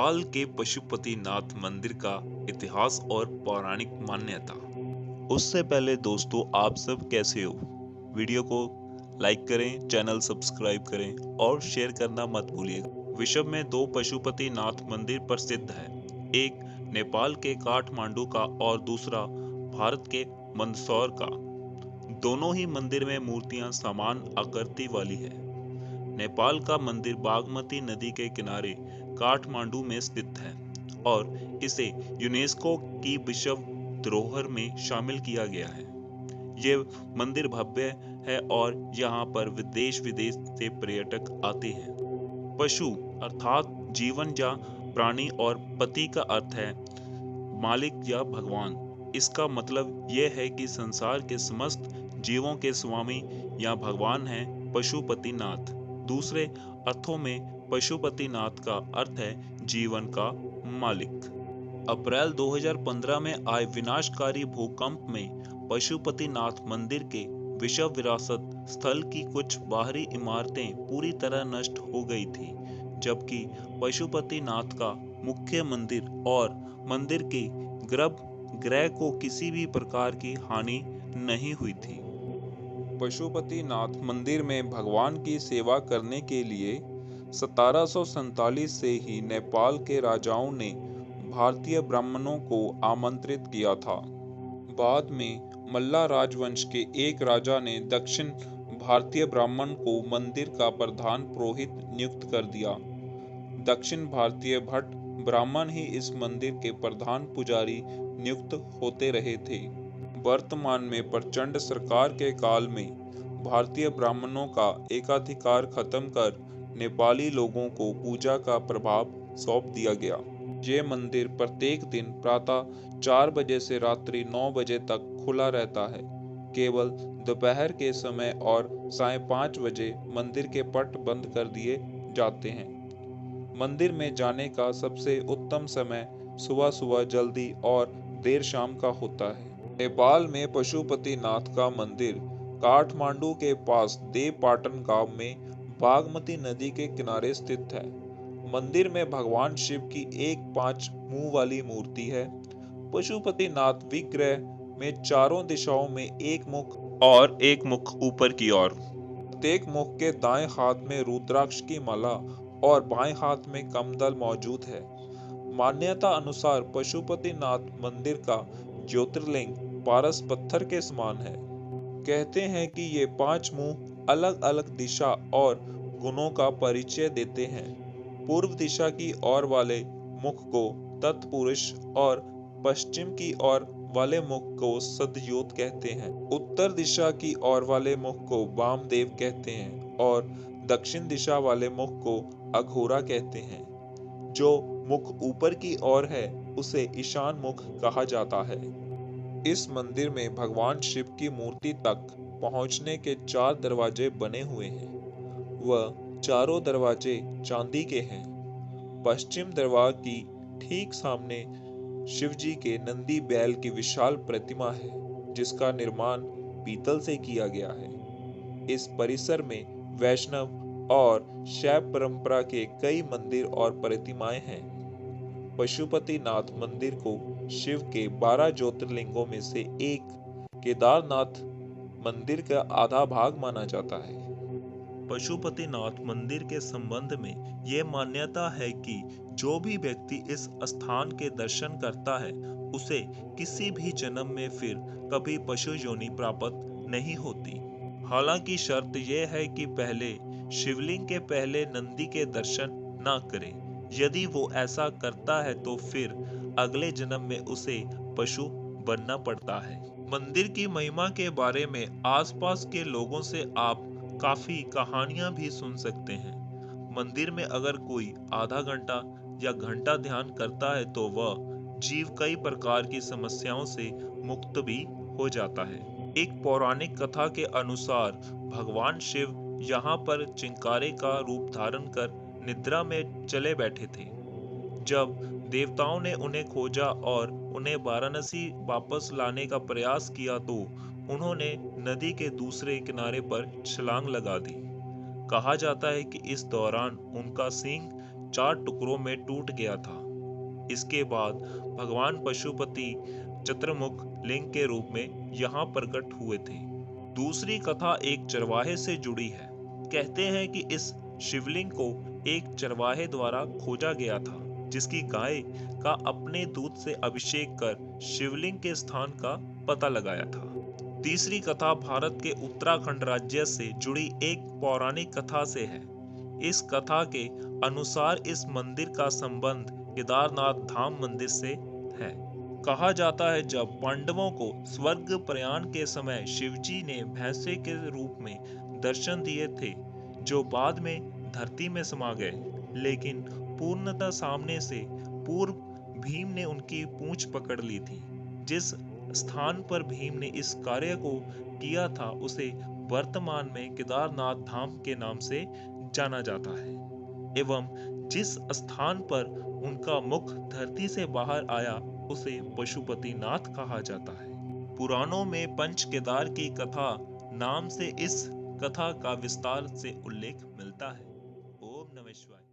नेपाल के पशुपतिनाथ मंदिर का इतिहास और पौराणिक मान्यता। उससे पहले दोस्तों, आप सब कैसे हो? वीडियो को लाइक करें, चैनल सब्सक्राइब करें और शेयर करना मत भूलिएगा। विश्व में दो पशुपतिनाथ मंदिर प्रसिद्ध है। एक नेपाल के काठमांडू का और दूसरा भारत के मंदसौर का। दोनों ही मंदिर में मूर्तियां समान आकृति वाली है। नेपाल का मंदिर बागमती नदी के किनारे काठमांडू में स्थित है और इसे यूनेस्को की विश्व धरोहर में शामिल किया गया है। ये मंदिर भव्य है और यहाँ पर विदेश विदेश से पर्यटक आते हैं। पशु अर्थात जीवन या प्राणी और पति का अर्थ है मालिक या भगवान। इसका मतलब यह है कि संसार के समस्त जीवों के स्वामी या भगवान है पशुपतिनाथ। दूसरे अर्थों में पशुपतिनाथ का अर्थ है जीवन का मालिक। अप्रैल 2015 में आए विनाशकारी भूकंप में पशुपतिनाथ मंदिर के विश्व विरासत स्थल की कुछ बाहरी इमारतें पूरी तरह नष्ट हो गई थी, जबकि पशुपतिनाथ का मुख्य मंदिर और मंदिर के गर्भगृह को किसी भी प्रकार की हानि नहीं हुई थी। पशुपतिनाथ मंदिर में भगवान की सेवा करने के लिए 1747 से ही नेपाल के राजाओं ने भारतीय ब्राह्मणों को आमंत्रित किया था। बाद में मल्ला राजवंश के एक राजा ने दक्षिण भारतीय ब्राह्मण को मंदिर का प्रधान पुरोहित नियुक्त कर दिया। दक्षिण भारतीय भट्ट ब्राह्मण ही इस मंदिर के प्रधान पुजारी नियुक्त होते रहे थे। वर्तमान में प्रचंड सरकार के काल में भारतीय ब्राह्मणों का एकाधिकार खत्म कर नेपाली लोगों को पूजा का प्रभाव सौंप दिया गया। ये मंदिर प्रत्येक दिन प्रातः 4 बजे से रात्रि 9 बजे तक खुला रहता है। केवल दोपहर के समय और साढ़े 5 बजे मंदिर के पट बंद कर दिए जाते हैं। मंदिर में जाने का सबसे उत्तम समय सुबह सुबह जल्दी और देर शाम का होता है। नेपाल में पशुपतिनाथ का मंदिर काठमांडू के पास देवपाटन गांव में बागमती नदी के किनारे स्थित है। मंदिर में भगवान शिव की एक 5 मुंह वाली मूर्ति है। पशुपतिनाथ विग्रह में चारों दिशाओं में एक मुख और एक मुख ऊपर की ओर। प्रत्येक मुख के दाएं हाथ में रुद्राक्ष की माला और बाएं हाथ में कमंडल मौजूद है। मान्यता अनुसार पशुपतिनाथ मंदिर का ज्योतिर्लिंग पारस पत्थर के समान है। कहते हैं कि ये 5 मुंह अलग अलग दिशा और गुणों का परिचय देते हैं। पूर्व दिशा की ओर वाले मुख को तत्पुरुष और पश्चिम की ओर वाले मुख को सदयोत कहते हैं। उत्तर दिशा की ओर वाले मुख को वामदेव कहते हैं और दक्षिण दिशा वाले मुख को अघोरा कहते हैं। जो मुख ऊपर की ओर है उसे ईशान मुख कहा जाता है। इस मंदिर में भगवान शिव की मूर्ति तक पहुंचने के 4 दरवाजे बने हुए हैं। वह चारों दरवाजे चांदी के हैं। पश्चिम दरवाजे की ठीक सामने शिवजी के नंदी बैल की विशाल प्रतिमा है, जिसका निर्माण पीतल से किया गया है। इस परिसर में वैष्णव और शैव परंपरा के कई मंदिर और प्रतिमाएं हैं। पशुपतिनाथ मंदिर को शिव के 12 ज्योतिर्लिंगों में से एक केदारनाथ मंदिर का आधा भाग माना जाता है। पशुपतिनाथ मंदिर के संबंध में यह मान्यता है कि जो भी व्यक्ति इस स्थान के दर्शन करता है उसे किसी भी जन्म में फिर कभी पशु योनि प्राप्त नहीं होती। हालांकि शर्त यह है कि पहले शिवलिंग के पहले नंदी के दर्शन न करें। यदि वो ऐसा करता है तो फिर अगले जन्म में उसे पशु बनना पड़ता है। मंदिर की महिमा के बारे में आसपास के लोगों से आप काफी कहानियां भी सुन सकते हैं। मंदिर में अगर कोई आधा घंटा या घंटा ध्यान करता है तो वह जीव कई प्रकार की समस्याओं से मुक्त भी हो जाता है। एक पौराणिक कथा के अनुसार भगवान शिव यहाँ पर चिंकारे का रूप धारण कर निद्रा में चले बैठे थे। जब देवताओं ने उन्हें खोजा और उन्हें वाराणसी वापस लाने का प्रयास किया तो उन्होंने नदी के दूसरे किनारे पर छलांग लगा दी। कहा जाता है कि इस दौरान उनका सींग 4 टुकड़ों में टूट गया था। इसके बाद भगवान पशुपति चतुर्मुख लिंग के रूप में यहाँ प्रकट हुए थे। दूसरी कथा एक चरवाहे से जुड़ी है। कहते हैं कि इस शिवलिंग को एक चरवाहे द्वारा खोजा गया था, जिसकी गाय का अपने दूध से अभिषेक कर शिवलिंग के स्थान का पता लगाया था। तीसरी कथा भारत के उत्तराखंड राज्य से जुड़ी एक पौराणिक कथा से है। इस कथा के अनुसार इस मंदिर का संबंध केदारनाथ धाम मंदिर से है। कहा जाता है जब पांडवों को स्वर्ग प्रयाण के समय शिवजी ने भैंसे के रूप में दर्शन दिए थे, जो बाद में धरती में समा गए, लेकिन पूर्णतः सामने से पूर्व भीम ने उनकी पूंछ पकड़ ली थी। जिस स्थान पर भीम ने इस कार्य को किया था उसे वर्तमान में केदारनाथ धाम के नाम से जाना जाता है, एवं जिस स्थान पर उनका मुख धरती से बाहर आया उसे पशुपतिनाथ कहा जाता है। पुराणों में पंच केदार की कथा नाम से इस कथा का विस्तार से उल्लेख मिलता है। ओम नमः शिवाय।